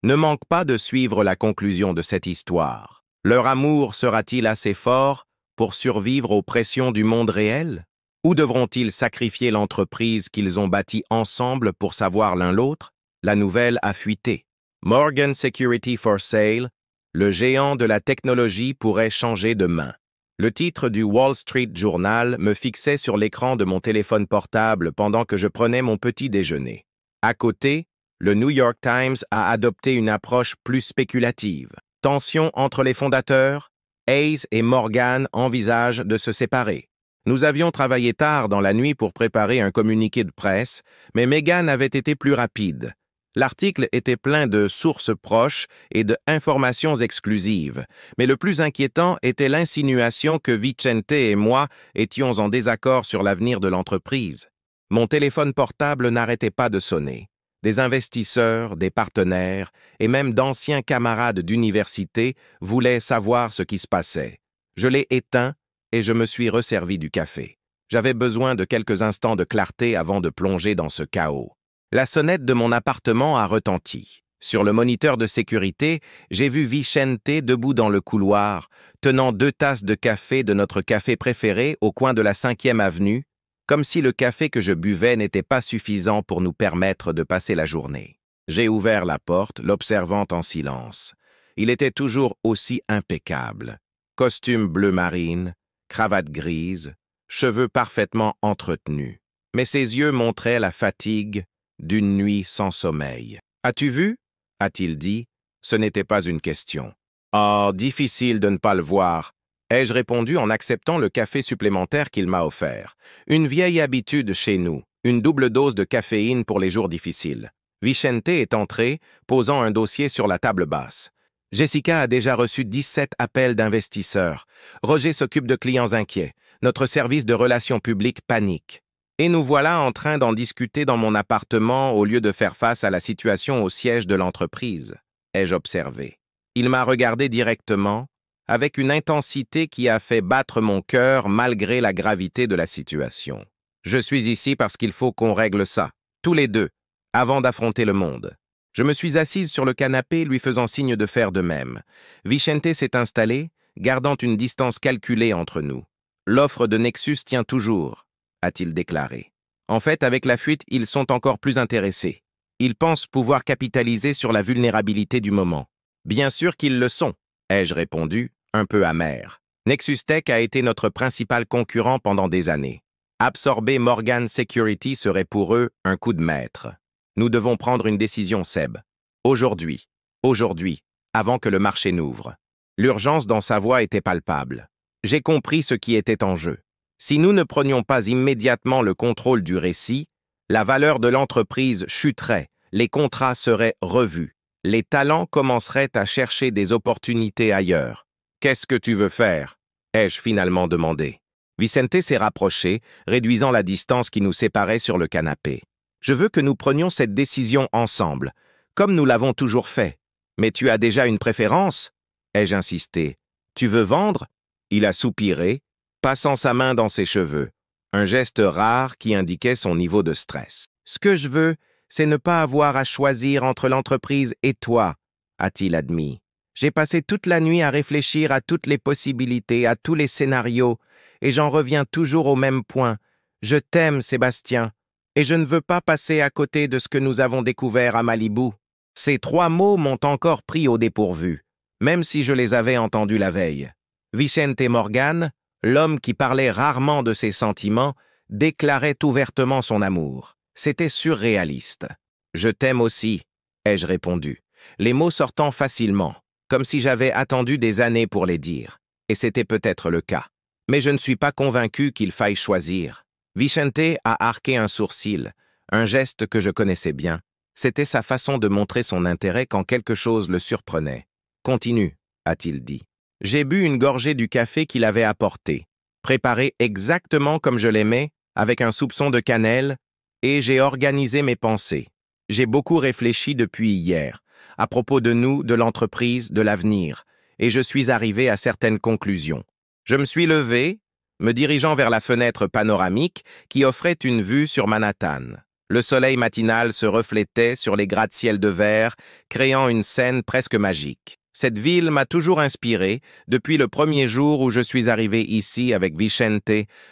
ne manque pas de suivre la conclusion de cette histoire. Leur amour sera-t-il assez fort pour survivre aux pressions du monde réel? Ou devront-ils sacrifier l'entreprise qu'ils ont bâtie ensemble pour savoir l'un l'autre? La nouvelle a fuité. Morgan Security for Sale, le géant de la technologie pourrait changer de main. Le titre du Wall Street Journal me fixait sur l'écran de mon téléphone portable pendant que je prenais mon petit déjeuner. À côté, le New York Times a adopté une approche plus spéculative. Tension entre les fondateurs, Hayes et Morgan envisagent de se séparer. Nous avions travaillé tard dans la nuit pour préparer un communiqué de presse, mais Meghan avait été plus rapide. L'article était plein de sources proches et d'informations exclusives, mais le plus inquiétant était l'insinuation que Vicente et moi étions en désaccord sur l'avenir de l'entreprise. Mon téléphone portable n'arrêtait pas de sonner. Des investisseurs, des partenaires et même d'anciens camarades d'université voulaient savoir ce qui se passait. Je l'ai éteint et je me suis resservi du café. J'avais besoin de quelques instants de clarté avant de plonger dans ce chaos. La sonnette de mon appartement a retenti. Sur le moniteur de sécurité, j'ai vu Vicente debout dans le couloir, tenant 2 tasses de café de notre café préféré au coin de la 5e avenue, comme si le café que je buvais n'était pas suffisant pour nous permettre de passer la journée. J'ai ouvert la porte, l'observant en silence. Il était toujours aussi impeccable. Costume bleu marine, cravate grise, cheveux parfaitement entretenus. Mais ses yeux montraient la fatigue d'une nuit sans sommeil. « As-tu vu ?» a-t-il dit. Ce n'était pas une question. « Oh, difficile de ne pas le voir », ai-je répondu en acceptant le café supplémentaire qu'il m'a offert. Une vieille habitude chez nous, une double dose de caféine pour les jours difficiles. Vicente est entré, posant un dossier sur la table basse. Jessica a déjà reçu 17 appels d'investisseurs. Roger s'occupe de clients inquiets. Notre service de relations publiques panique. Et nous voilà en train d'en discuter dans mon appartement au lieu de faire face à la situation au siège de l'entreprise, ai-je observé. Il m'a regardé directement, avec une intensité qui a fait battre mon cœur malgré la gravité de la situation. Je suis ici parce qu'il faut qu'on règle ça, tous les deux, avant d'affronter le monde. Je me suis assise sur le canapé, lui faisant signe de faire de même. Vicente s'est installé, gardant une distance calculée entre nous. L'offre de Nexus tient toujours, a-t-il déclaré. En fait, avec la fuite, ils sont encore plus intéressés. Ils pensent pouvoir capitaliser sur la vulnérabilité du moment. Bien sûr qu'ils le sont, ai-je répondu, un peu amer. Nexus Tech a été notre principal concurrent pendant des années. Absorber Morgan Security serait pour eux un coup de maître. Nous devons prendre une décision, Seb. Aujourd'hui, avant que le marché n'ouvre. L'urgence dans sa voix était palpable. J'ai compris ce qui était en jeu. Si nous ne prenions pas immédiatement le contrôle du récit, la valeur de l'entreprise chuterait, les contrats seraient revus, les talents commenceraient à chercher des opportunités ailleurs. « Qu'est-ce que tu veux faire ?» ai-je finalement demandé. Vicente s'est rapproché, réduisant la distance qui nous séparait sur le canapé. « Je veux que nous prenions cette décision ensemble, comme nous l'avons toujours fait. Mais tu as déjà une préférence ?» ai-je insisté. « Tu veux vendre ?» Il a soupiré, passant sa main dans ses cheveux, un geste rare qui indiquait son niveau de stress. « Ce que je veux, c'est ne pas avoir à choisir entre l'entreprise et toi, » a-t-il admis. « J'ai passé toute la nuit à réfléchir à toutes les possibilités, à tous les scénarios, et j'en reviens toujours au même point. Je t'aime, Sébastien, et je ne veux pas passer à côté de ce que nous avons découvert à Malibu. » Ces 3 mots m'ont encore pris au dépourvu, même si je les avais entendus la veille. Vicente Morgan, l'homme qui parlait rarement de ses sentiments, déclarait ouvertement son amour. C'était surréaliste. « Je t'aime aussi », ai-je répondu, les mots sortant facilement, comme si j'avais attendu des années pour les dire. Et c'était peut-être le cas. Mais je ne suis pas convaincu qu'il faille choisir. Vicente a arqué un sourcil, un geste que je connaissais bien. C'était sa façon de montrer son intérêt quand quelque chose le surprenait. « Continue », a-t-il dit. J'ai bu une gorgée du café qu'il avait apporté, préparé exactement comme je l'aimais, avec un soupçon de cannelle, et j'ai organisé mes pensées. J'ai beaucoup réfléchi depuis hier, à propos de nous, de l'entreprise, de l'avenir, et je suis arrivé à certaines conclusions. Je me suis levé, me dirigeant vers la fenêtre panoramique qui offrait une vue sur Manhattan. Le soleil matinal se reflétait sur les gratte-ciel de verre, créant une scène presque magique. Cette ville m'a toujours inspiré depuis le premier jour où je suis arrivé ici avec Vicente,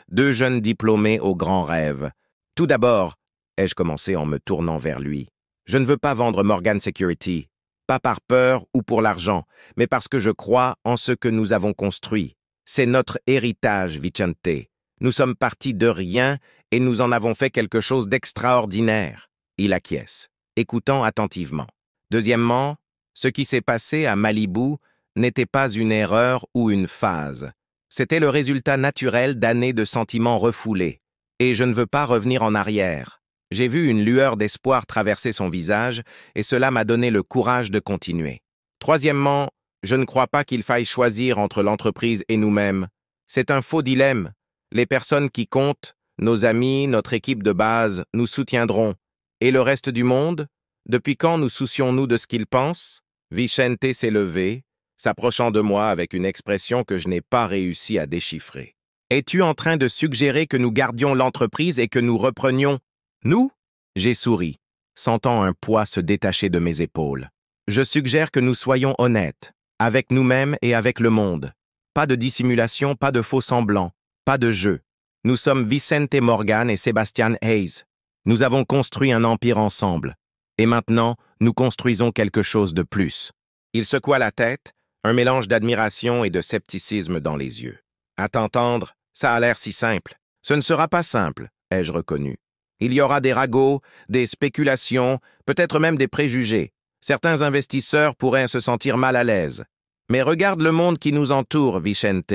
2 jeunes diplômés aux grands rêves. Tout d'abord, ai-je commencé en me tournant vers lui, je ne veux pas vendre Morgan Security, pas par peur ou pour l'argent, mais parce que je crois en ce que nous avons construit. C'est notre héritage, Vicente. Nous sommes partis de rien et nous en avons fait quelque chose d'extraordinaire. Il acquiesce, écoutant attentivement. Deuxièmement, ce qui s'est passé à Malibu n'était pas une erreur ou une phase. C'était le résultat naturel d'années de sentiments refoulés. Et je ne veux pas revenir en arrière. J'ai vu une lueur d'espoir traverser son visage et cela m'a donné le courage de continuer. Troisièmement, je ne crois pas qu'il faille choisir entre l'entreprise et nous-mêmes. C'est un faux dilemme. Les personnes qui comptent, nos amis, notre équipe de base, nous soutiendront. Et le reste du monde? Depuis quand nous soucions-nous de ce qu'il pense? Vicente s'est levé, s'approchant de moi avec une expression que je n'ai pas réussi à déchiffrer. Es-tu en train de suggérer que nous gardions l'entreprise et que nous reprenions? Nous? J'ai souri, sentant un poids se détacher de mes épaules. Je suggère que nous soyons honnêtes, avec nous-mêmes et avec le monde. Pas de dissimulation, pas de faux semblants, pas de jeu. Nous sommes Vicente Morgan et Sebastian Hayes. Nous avons construit un empire ensemble. Et maintenant, nous construisons quelque chose de plus. Il secoua la tête, un mélange d'admiration et de scepticisme dans les yeux. À t'entendre, ça a l'air si simple. Ce ne sera pas simple, ai-je reconnu. Il y aura des ragots, des spéculations, peut-être même des préjugés. Certains investisseurs pourraient se sentir mal à l'aise. Mais regarde le monde qui nous entoure, Vicente.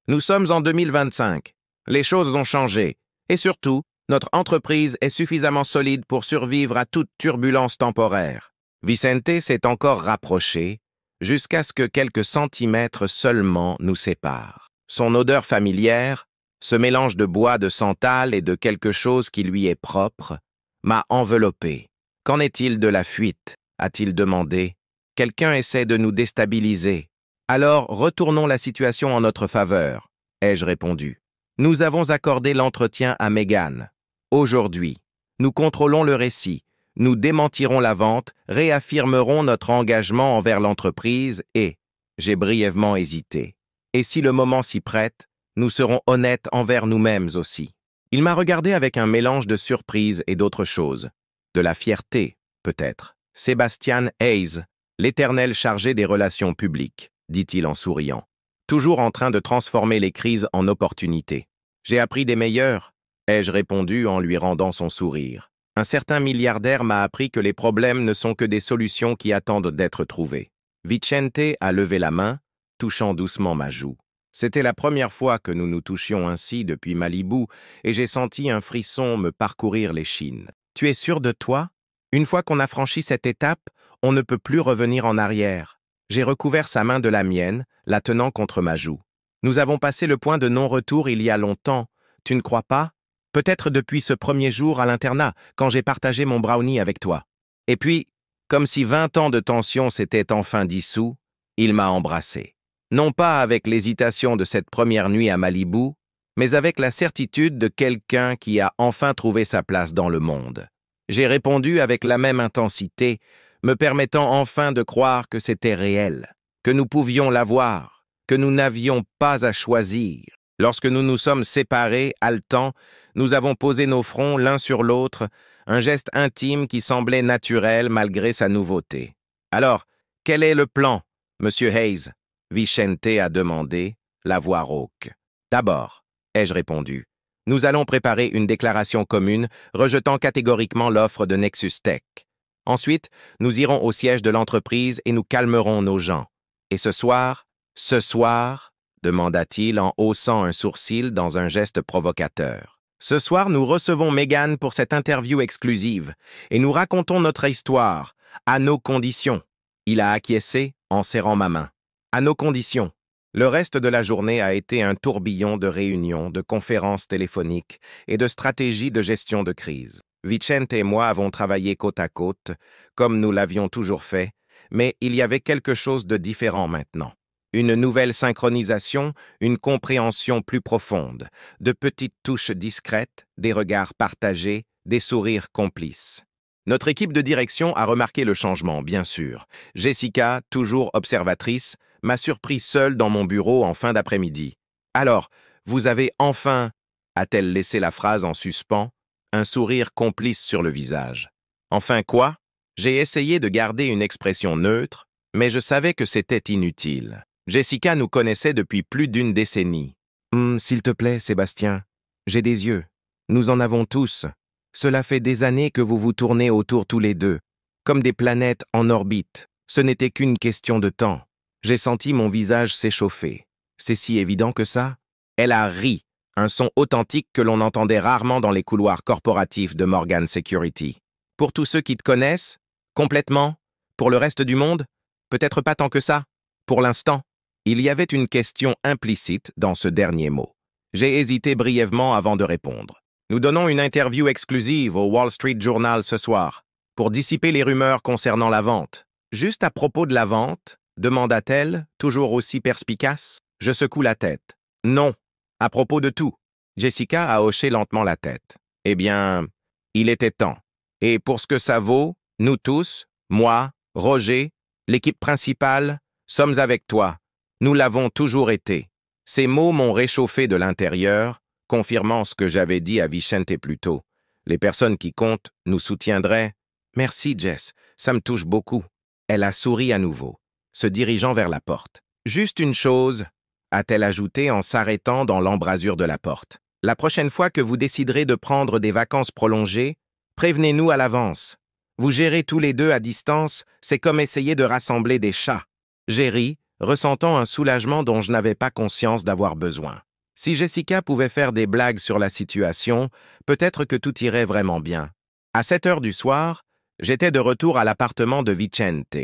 Nous sommes en 2025. Les choses ont changé. Et surtout, notre entreprise est suffisamment solide pour survivre à toute turbulence temporaire. Vicente s'est encore rapproché, jusqu'à ce que quelques centimètres seulement nous séparent. Son odeur familière, ce mélange de bois de santal et de quelque chose qui lui est propre, m'a enveloppé. Qu'en est-il de la fuite? A-t-il demandé. Quelqu'un essaie de nous déstabiliser. Alors retournons la situation en notre faveur, ai-je répondu. Nous avons accordé l'entretien à Megan. Aujourd'hui, nous contrôlons le récit, nous démentirons la vente, réaffirmerons notre engagement envers l'entreprise et, j'ai brièvement hésité, et si le moment s'y prête, nous serons honnêtes envers nous-mêmes aussi. Il m'a regardé avec un mélange de surprise et d'autre chose. De la fierté, peut-être. Sebastian Hayes, l'éternel chargé des relations publiques, dit-il en souriant. Toujours en train de transformer les crises en opportunités. J'ai appris des meilleurs, ai-je répondu en lui rendant son sourire. Un certain milliardaire m'a appris que les problèmes ne sont que des solutions qui attendent d'être trouvées. Vicente a levé la main, touchant doucement ma joue. C'était la première fois que nous nous touchions ainsi depuis Malibu, et j'ai senti un frisson me parcourir l'échine. Tu es sûr de toi? Une fois qu'on a franchi cette étape, on ne peut plus revenir en arrière. J'ai recouvert sa main de la mienne, la tenant contre ma joue. Nous avons passé le point de non-retour il y a longtemps. Tu ne crois pas? Peut-être depuis ce premier jour à l'internat, quand j'ai partagé mon brownie avec toi. Et puis, comme si 20 ans de tension s'étaient enfin dissous, il m'a embrassé. Non pas avec l'hésitation de cette première nuit à Malibu, mais avec la certitude de quelqu'un qui a enfin trouvé sa place dans le monde. J'ai répondu avec la même intensité, me permettant enfin de croire que c'était réel, que nous pouvions l'avoir, que nous n'avions pas à choisir. Lorsque nous nous sommes séparés, haletants, nous avons posé nos fronts l'un sur l'autre, un geste intime qui semblait naturel malgré sa nouveauté. Alors, quel est le plan, Monsieur Hayes? Vicente a demandé, la voix rauque. D'abord, ai-je répondu, nous allons préparer une déclaration commune rejetant catégoriquement l'offre de Nexus Tech. Ensuite, nous irons au siège de l'entreprise et nous calmerons nos gens. Et ce soir, demanda-t-il en haussant un sourcil dans un geste provocateur. Ce soir, nous recevons Megan pour cette interview exclusive et nous racontons notre histoire, à nos conditions. Il a acquiescé en serrant ma main. À nos conditions. Le reste de la journée a été un tourbillon de réunions, de conférences téléphoniques et de stratégies de gestion de crise. Vicente et moi avons travaillé côte à côte, comme nous l'avions toujours fait, mais il y avait quelque chose de différent maintenant. Une nouvelle synchronisation, une compréhension plus profonde, de petites touches discrètes, des regards partagés, des sourires complices. Notre équipe de direction a remarqué le changement, bien sûr. Jessica, toujours observatrice, m'a surpris seule dans mon bureau en fin d'après-midi. « Alors, vous avez enfin... » a-t-elle laissé la phrase en suspens, un sourire complice sur le visage. « Enfin quoi ?» J'ai essayé de garder une expression neutre, mais je savais que c'était inutile. Jessica nous connaissait depuis plus d'une décennie. « S'il te plaît, Sébastien, j'ai des yeux. Nous en avons tous. Cela fait des années que vous vous tournez autour tous les deux, comme des planètes en orbite. Ce n'était qu'une question de temps. J'ai senti mon visage s'échauffer. C'est si évident que ça? Elle a ri, un son authentique que l'on entendait rarement dans les couloirs corporatifs de Morgan Security. Pour tous ceux qui te connaissent, complètement, pour le reste du monde, peut-être pas tant que ça, pour l'instant. Il y avait une question implicite dans ce dernier mot. J'ai hésité brièvement avant de répondre. Nous donnons une interview exclusive au Wall Street Journal ce soir. pour dissiper les rumeurs concernant la vente. Juste à propos de la vente, demanda-t-elle, toujours aussi perspicace. Je secoue la tête. Non, à propos de tout. Jessica a hoché lentement la tête. Eh bien, il était temps. Et pour ce que ça vaut, nous tous, moi, Roger, l'équipe principale, sommes avec toi. Nous l'avons toujours été. Ces mots m'ont réchauffé de l'intérieur, confirmant ce que j'avais dit à Vicente plus tôt. Les personnes qui comptent nous soutiendraient. Merci, Jess, ça me touche beaucoup. Elle a souri à nouveau, se dirigeant vers la porte. Juste une chose, a-t-elle ajouté en s'arrêtant dans l'embrasure de la porte. La prochaine fois que vous déciderez de prendre des vacances prolongées, prévenez-nous à l'avance. Vous gérez tous les deux à distance, c'est comme essayer de rassembler des chats. J'ai ri, ressentant un soulagement dont je n'avais pas conscience d'avoir besoin. Si Jessica pouvait faire des blagues sur la situation, peut-être que tout irait vraiment bien. À 7 heures du soir, j'étais de retour à l'appartement de Vicente,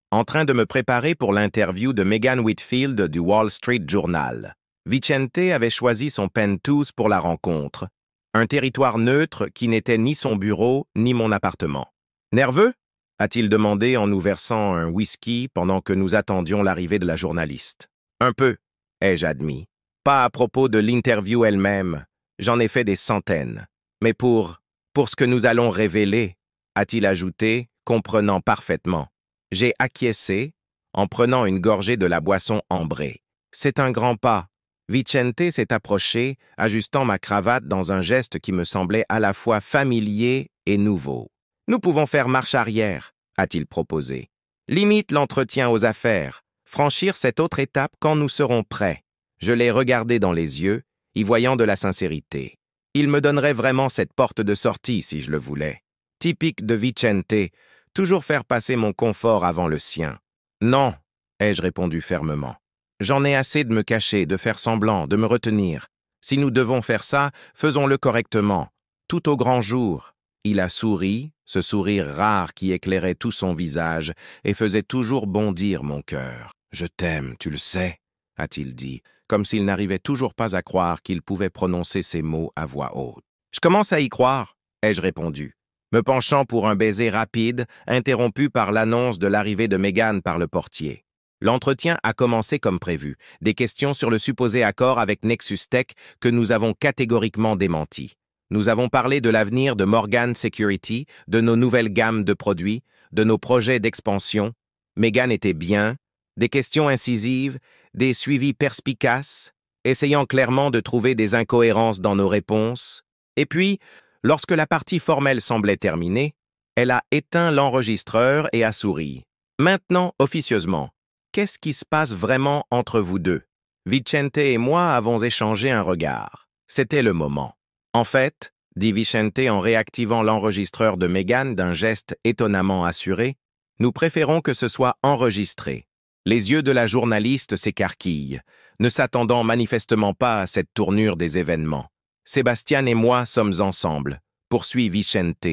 en train de me préparer pour l'interview de Megan Whitfield du Wall Street Journal. Vicente avait choisi son penthouse pour la rencontre, un territoire neutre qui n'était ni son bureau ni mon appartement. « Nerveux ?» a-t-il demandé en nous versant un whisky pendant que nous attendions l'arrivée de la journaliste. « Un peu, ai-je admis. Pas à propos de l'interview elle-même, j'en ai fait des centaines. Mais pour ce que nous allons révéler, a-t-il ajouté, comprenant parfaitement. J'ai acquiescé en prenant une gorgée de la boisson ambrée. C'est un grand pas. Vicente s'est approché, ajustant ma cravate dans un geste qui me semblait à la fois familier et nouveau. Nous pouvons faire marche arrière, a-t-il proposé. Limite l'entretien aux affaires, franchir cette autre étape quand nous serons prêts. Je l'ai regardé dans les yeux, y voyant de la sincérité. Il me donnerait vraiment cette porte de sortie si je le voulais. Typique de Vicente, toujours faire passer mon confort avant le sien. Non, ai-je répondu fermement. J'en ai assez de me cacher, de faire semblant, de me retenir. Si nous devons faire ça, faisons-le correctement, tout au grand jour. Il a souri, ce sourire rare qui éclairait tout son visage et faisait toujours bondir mon cœur. « Je t'aime, tu le sais », a-t-il dit, comme s'il n'arrivait toujours pas à croire qu'il pouvait prononcer ces mots à voix haute. « Je commence à y croire », ai-je répondu, me penchant pour un baiser rapide, interrompu par l'annonce de l'arrivée de Megan par le portier. L'entretien a commencé comme prévu, des questions sur le supposé accord avec Nexus Tech que nous avons catégoriquement démenti. Nous avons parlé de l'avenir de Morgan Security, de nos nouvelles gammes de produits, de nos projets d'expansion. Megan était bien, des questions incisives, des suivis perspicaces, essayant clairement de trouver des incohérences dans nos réponses. Et puis, lorsque la partie formelle semblait terminée, elle a éteint l'enregistreur et a souri. Maintenant, officieusement, qu'est-ce qui se passe vraiment entre vous deux? Vicente et moi avons échangé un regard. C'était le moment. En fait, dit Vicente en réactivant l'enregistreur de Megan d'un geste étonnamment assuré, nous préférons que ce soit enregistré. Les yeux de la journaliste s'écarquillent, ne s'attendant manifestement pas à cette tournure des événements. Sébastien et moi sommes ensemble, poursuit Vicente,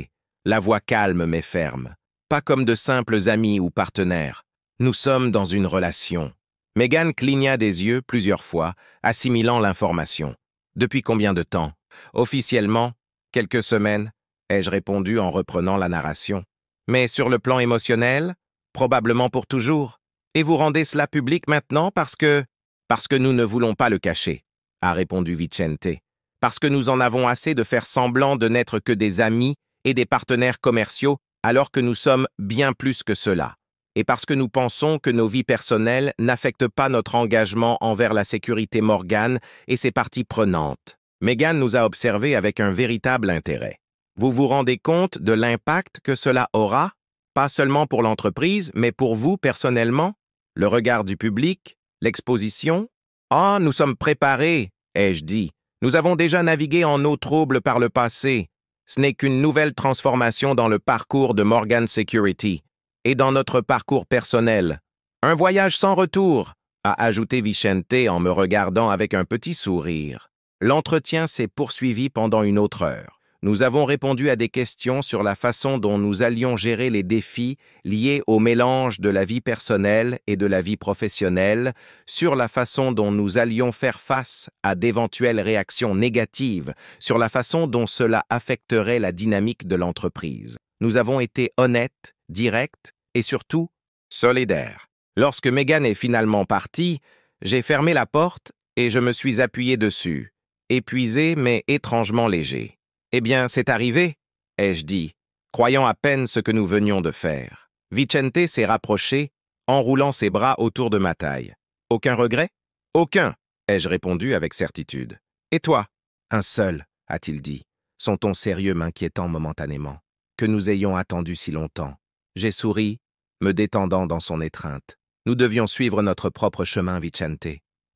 la voix calme mais ferme. Pas comme de simples amis ou partenaires. Nous sommes dans une relation. Megan cligna des yeux plusieurs fois, assimilant l'information. Depuis combien de temps? Officiellement, quelques semaines, ai-je répondu en reprenant la narration. Mais sur le plan émotionnel, probablement pour toujours. Et vous rendez cela public maintenant parce que nous ne voulons pas le cacher, a répondu Vicente. Parce que nous en avons assez de faire semblant de n'être que des amis et des partenaires commerciaux alors que nous sommes bien plus que cela. Et parce que nous pensons que nos vies personnelles n'affectent pas notre engagement envers la sécurité Morgan et ses parties prenantes. Megan nous a observés avec un véritable intérêt. Vous vous rendez compte de l'impact que cela aura? Pas seulement pour l'entreprise, mais pour vous personnellement? Le regard du public? L'exposition? Ah, nous sommes préparés, ai-je dit. Nous avons déjà navigué en eau trouble par le passé. Ce n'est qu'une nouvelle transformation dans le parcours de Morgan Security et dans notre parcours personnel. Un voyage sans retour, a ajouté Vicente en me regardant avec un petit sourire. L'entretien s'est poursuivi pendant une autre heure. Nous avons répondu à des questions sur la façon dont nous allions gérer les défis liés au mélange de la vie personnelle et de la vie professionnelle, sur la façon dont nous allions faire face à d'éventuelles réactions négatives, sur la façon dont cela affecterait la dynamique de l'entreprise. Nous avons été honnêtes, directs et surtout solidaires. Lorsque Megan est finalement partie, j'ai fermé la porte et je me suis appuyé dessus, épuisé mais étrangement léger. « Eh bien, c'est arrivé », ai-je dit, croyant à peine ce que nous venions de faire. Vicente s'est rapproché, enroulant ses bras autour de ma taille. « Aucun regret ?»« Aucun », ai-je répondu avec certitude. « Et toi ?»« Un seul », a-t-il dit, son ton sérieux m'inquiétant momentanément. « Que nous ayons attendu si longtemps. » J'ai souri, me détendant dans son étreinte. Nous devions suivre notre propre chemin, Vicente.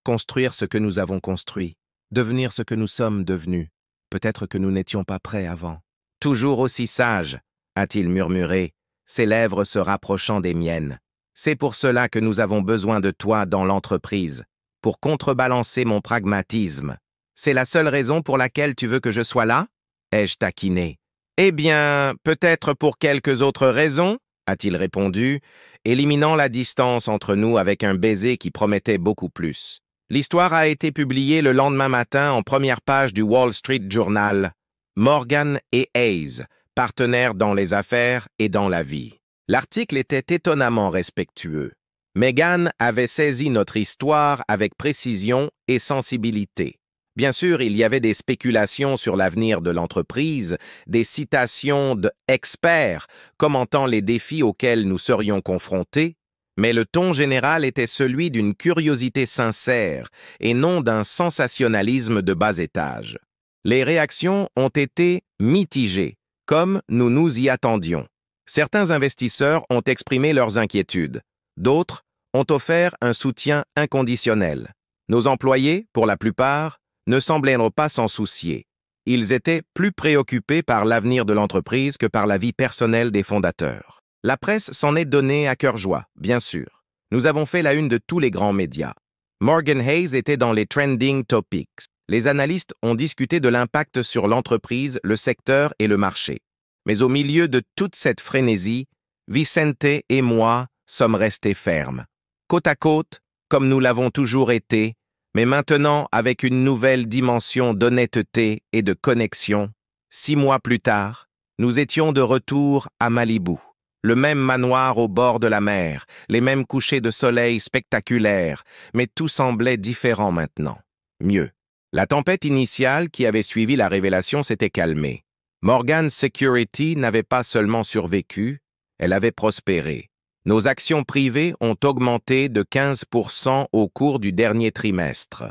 Construire ce que nous avons construit, devenir ce que nous sommes devenus. Peut-être que nous n'étions pas prêts avant. « Toujours aussi sage », a-t-il murmuré, ses lèvres se rapprochant des miennes. « C'est pour cela que nous avons besoin de toi dans l'entreprise, pour contrebalancer mon pragmatisme. C'est la seule raison pour laquelle tu veux que je sois là ?» ai-je taquiné. « Eh bien, peut-être pour quelques autres raisons ?» a-t-il répondu, éliminant la distance entre nous avec un baiser qui promettait beaucoup plus. L'histoire a été publiée le lendemain matin en première page du Wall Street Journal. Morgan et Hayes, partenaires dans les affaires et dans la vie. L'article était étonnamment respectueux. Megan avait saisi notre histoire avec précision et sensibilité. Bien sûr, il y avait des spéculations sur l'avenir de l'entreprise, des citations d'experts commentant les défis auxquels nous serions confrontés, mais le ton général était celui d'une curiosité sincère et non d'un sensationnalisme de bas étage. Les réactions ont été mitigées, comme nous nous y attendions. Certains investisseurs ont exprimé leurs inquiétudes, d'autres ont offert un soutien inconditionnel. Nos employés, pour la plupart, ne semblaient pas s'en soucier. Ils étaient plus préoccupés par l'avenir de l'entreprise que par la vie personnelle des fondateurs. La presse s'en est donnée à cœur joie, bien sûr. Nous avons fait la une de tous les grands médias. Morgan Hayes était dans les trending topics. Les analystes ont discuté de l'impact sur l'entreprise, le secteur et le marché. Mais au milieu de toute cette frénésie, Vicente et moi sommes restés fermes. Côte à côte, comme nous l'avons toujours été, mais maintenant avec une nouvelle dimension d'honnêteté et de connexion. 6 mois plus tard, nous étions de retour à Malibu. Le même manoir au bord de la mer, les mêmes couchers de soleil spectaculaires, mais tout semblait différent maintenant. Mieux. La tempête initiale qui avait suivi la révélation s'était calmée. Morgan Security n'avait pas seulement survécu, elle avait prospéré. Nos actions privées ont augmenté de 15% au cours du dernier trimestre.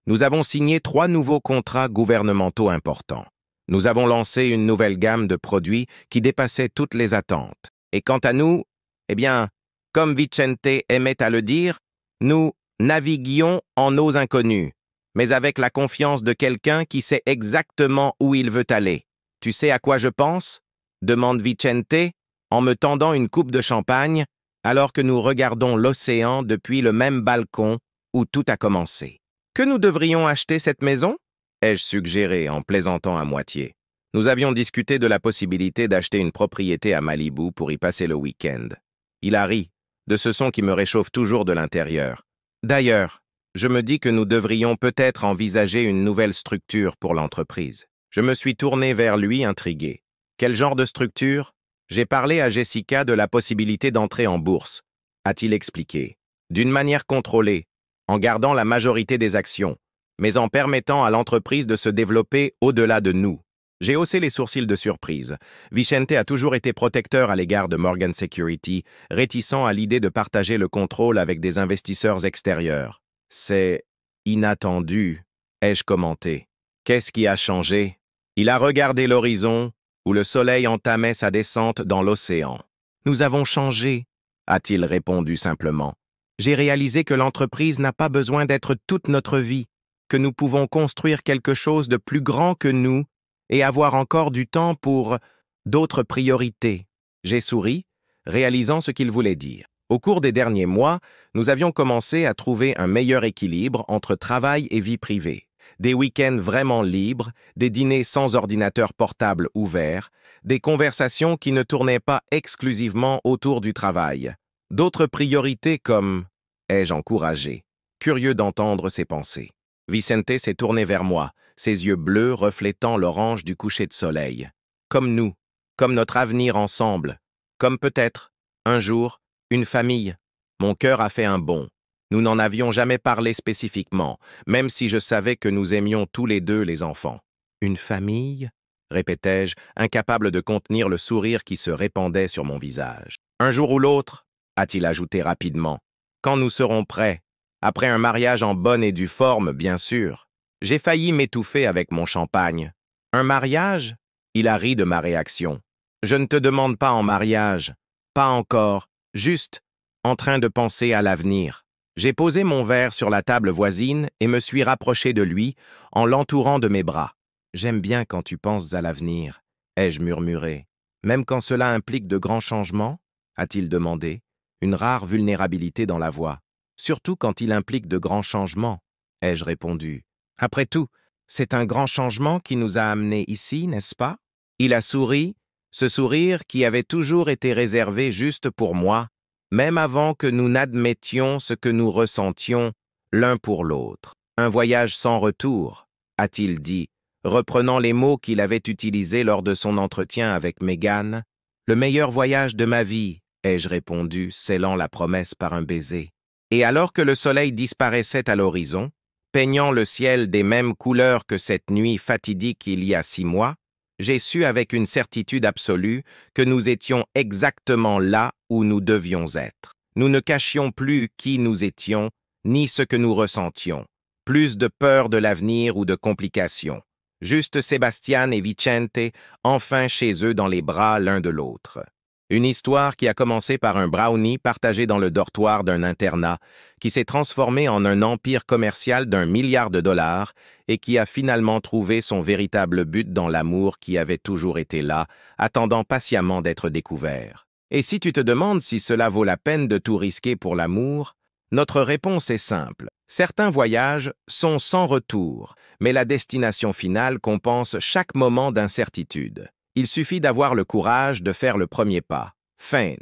Nous avons signé 3 nouveaux contrats gouvernementaux importants. Nous avons lancé une nouvelle gamme de produits qui dépassait toutes les attentes. Et quant à nous, eh bien, comme Vicente aimait à le dire, nous naviguions en eaux inconnues, mais avec la confiance de quelqu'un qui sait exactement où il veut aller. « Tu sais à quoi je pense ?» demande Vicente, en me tendant une coupe de champagne, alors que nous regardons l'océan depuis le même balcon où tout a commencé. « Que nous devrions acheter cette maison ?» ai-je suggéré en plaisantant à moitié. Nous avions discuté de la possibilité d'acheter une propriété à Malibu pour y passer le week-end. Il a ri, de ce son qui me réchauffe toujours de l'intérieur. D'ailleurs, je me dis que nous devrions peut-être envisager une nouvelle structure pour l'entreprise. Je me suis tourné vers lui intrigué. Quel genre de structure ? J'ai parlé à Jessica de la possibilité d'entrer en bourse, a-t-il expliqué. D'une manière contrôlée, en gardant la majorité des actions, mais en permettant à l'entreprise de se développer au-delà de nous. J'ai haussé les sourcils de surprise. Vicente a toujours été protecteur à l'égard de Morgan Security, réticent à l'idée de partager le contrôle avec des investisseurs extérieurs. « C'est inattendu », ai-je commenté. « Qu'est-ce qui a changé ?» Il a regardé l'horizon, où le soleil entamait sa descente dans l'océan. « Nous avons changé », a-t-il répondu simplement. « J'ai réalisé que l'entreprise n'a pas besoin d'être toute notre vie, que nous pouvons construire quelque chose de plus grand que nous et avoir encore du temps pour d'autres priorités. » J'ai souri, réalisant ce qu'il voulait dire. Au cours des derniers mois, nous avions commencé à trouver un meilleur équilibre entre travail et vie privée. Des week-ends vraiment libres, des dîners sans ordinateur portable ouvert, des conversations qui ne tournaient pas exclusivement autour du travail. D'autres priorités comme « ai-je encouragé ?» Curieux d'entendre ses pensées. Vicente s'est tourné vers moi, ses yeux bleus reflétant l'orange du coucher de soleil. « Comme nous » comme notre avenir ensemble, comme peut-être, un jour, une famille. Mon cœur a fait un bond. Nous n'en avions jamais parlé spécifiquement, même si je savais que nous aimions tous les deux les enfants. Une famille? Répétai-je, incapable de contenir le sourire qui se répandait sur mon visage. Un jour ou l'autre, a-t-il ajouté rapidement, quand nous serons prêts, après un mariage en bonne et due forme, bien sûr. J'ai failli m'étouffer avec mon champagne. Un mariage? Il a ri de ma réaction. Je ne te demande pas en mariage. Pas encore. Juste, en train de penser à l'avenir. J'ai posé mon verre sur la table voisine et me suis rapproché de lui en l'entourant de mes bras. J'aime bien quand tu penses à l'avenir, ai-je murmuré. Même quand cela implique de grands changements? A-t-il demandé, une rare vulnérabilité dans la voix. Surtout quand il implique de grands changements, ai-je répondu. Après tout, c'est un grand changement qui nous a amenés ici, n'est-ce pas? Il a souri, ce sourire qui avait toujours été réservé juste pour moi, même avant que nous n'admettions ce que nous ressentions l'un pour l'autre. Un voyage sans retour, a-t-il dit, reprenant les mots qu'il avait utilisés lors de son entretien avec Megan. Le meilleur voyage de ma vie, ai-je répondu, scellant la promesse par un baiser. Et alors que le soleil disparaissait à l'horizon, peignant le ciel des mêmes couleurs que cette nuit fatidique il y a 6 mois, j'ai su avec une certitude absolue que nous étions exactement là où nous devions être. Nous ne cachions plus qui nous étions, ni ce que nous ressentions. Plus de peur de l'avenir ou de complications. Juste Sébastien et Vicente, enfin chez eux dans les bras l'un de l'autre. Une histoire qui a commencé par un brownie partagé dans le dortoir d'un internat, qui s'est transformé en un empire commercial d'1 milliard de dollars et qui a finalement trouvé son véritable but dans l'amour qui avait toujours été là, attendant patiemment d'être découvert. Et si tu te demandes si cela vaut la peine de tout risquer pour l'amour, notre réponse est simple. Certains voyages sont sans retour, mais la destination finale compense chaque moment d'incertitude. Il suffit d'avoir le courage de faire le premier pas. Fin.